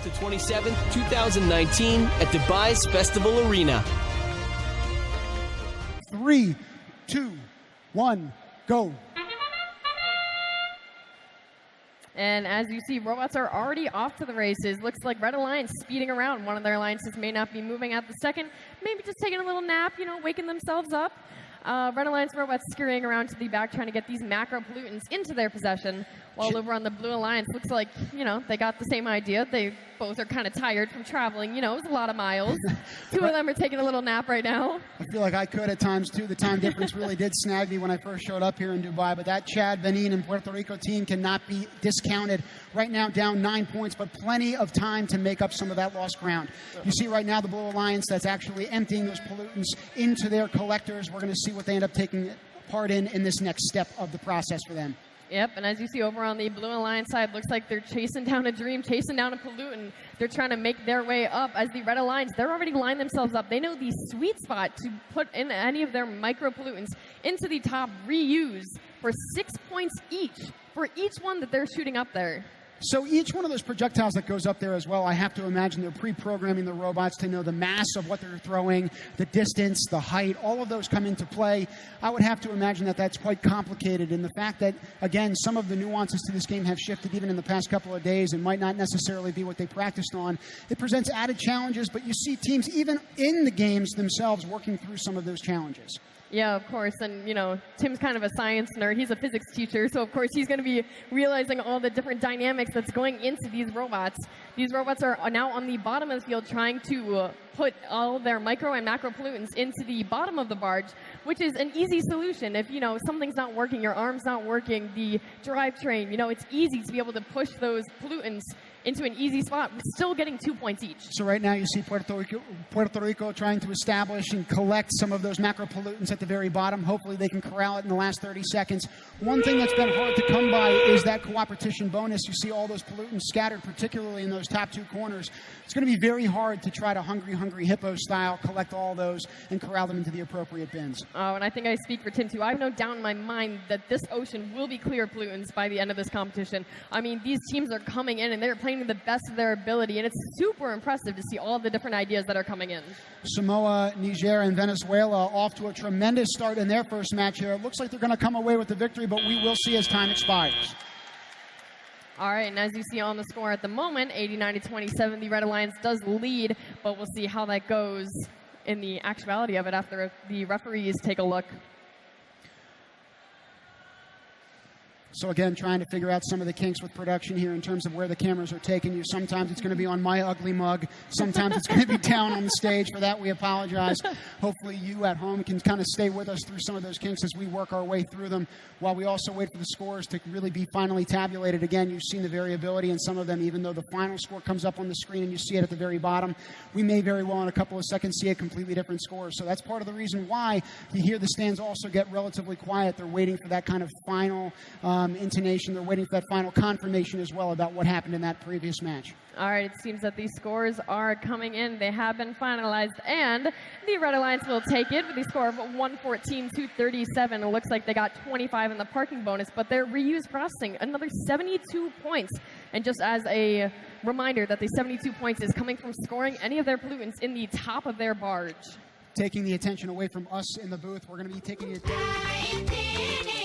to 27th, 2019 at Dubai's Festival Arena. 3, 2, 1, go. And as you see, robots are already off to the races. Looks like Red Alliance speeding around. One of their alliances may not be moving at the second. Maybe just taking a little nap, waking themselves up. Red Alliance robots scurrying around to the back, trying to get these macro pollutants into their possession. While over on the Blue Alliance, looks like, they got the same idea. They both are kind of tired from traveling. It was a lot of miles. Two of them are taking a little nap right now. I feel like I could at times, too. The time difference really did snag me when I first showed up here in Dubai. But that Chad Benin and Puerto Rico team cannot be discounted. Right now, down 9 points, but plenty of time to make up some of that lost ground. You see right now the Blue Alliance that's actually emptying those pollutants into their collectors. We're going to see what they end up taking part in this next step of the process for them. Yep, and as you see over on the Blue Alliance side, looks like they're chasing down a dream, chasing down a pollutant. They're trying to make their way up. As the Red Alliance, they're already lined themselves up. They know the sweet spot to put in any of their micro pollutants into the top reuse for 6 points each for each one that they're shooting up there. So each one of those projectiles that goes up there as well, I have to imagine they're pre-programming the robots to know the mass of what they're throwing, the distance, the height, all of those come into play. I would have to imagine that that's quite complicated. And the fact that, again, some of the nuances to this game have shifted even in the past couple of days and might not necessarily be what they practiced on, it presents added challenges, but you see teams even in the games themselves working through some of those challenges. Yeah, of course. And, Tim's kind of a science nerd. He's a physics teacher. So, of course, he's going to be realizing all the different dynamics that's going into these robots. These robots are now on the bottom of the field trying to put all their micro and macro pollutants into the bottom of the barge, which is an easy solution. If, something's not working, your arm's not working, the drivetrain, it's easy to be able to push those pollutants into an easy spot, still getting 2 points each. So right now you see Puerto Rico trying to establish and collect some of those macro pollutants at the very bottom. Hopefully they can corral it in the last 30 seconds. One thing that's been hard to come by is that cooperation bonus. You see all those pollutants scattered, particularly in those top two corners. It's going to be very hard to try to hungry hippo style collect all those and corral them into the appropriate bins. Oh, and I think I speak for Tim too. I have no doubt in my mind that this ocean will be clear of pollutants by the end of this competition. I mean, these teams are coming in and they're playing to the best of their ability, and it's super impressive to see all the different ideas that are coming in. Samoa, Niger, and Venezuela off to a tremendous start in their first match here. It looks like they're going to come away with the victory, but we will see as time expires. All right, and as you see on the score at the moment, 89-27, the Red Alliance does lead, but we'll see how that goes in the actuality of it after the referees take a look. So again, trying to figure out some of the kinks with production here in terms of where the cameras are taking you. Sometimes it's going to be on my ugly mug. Sometimes it's going to be down on the stage. For that, we apologize. Hopefully you at home can kind of stay with us through some of those kinks as we work our way through them, while we also wait for the scores to really be finally tabulated. Again, you've seen the variability in some of them, even though the final score comes up on the screen and you see it at the very bottom. We may very well in a couple of seconds see a completely different score. So that's part of the reason why you hear the stands also get relatively quiet. They're waiting for that kind of final intonation. They're waiting for that final confirmation as well about what happened in that previous match. All right, it seems that these scores are coming in. They have been finalized, and the Red Alliance will take it with a score of 114-237. It looks like they got 25 in the parking bonus, but their reuse processing, another 72 points. And just as a reminder that the 72 points is coming from scoring any of their pollutants in the top of their barge. Taking the attention away from us in the booth, we're going to be taking it down.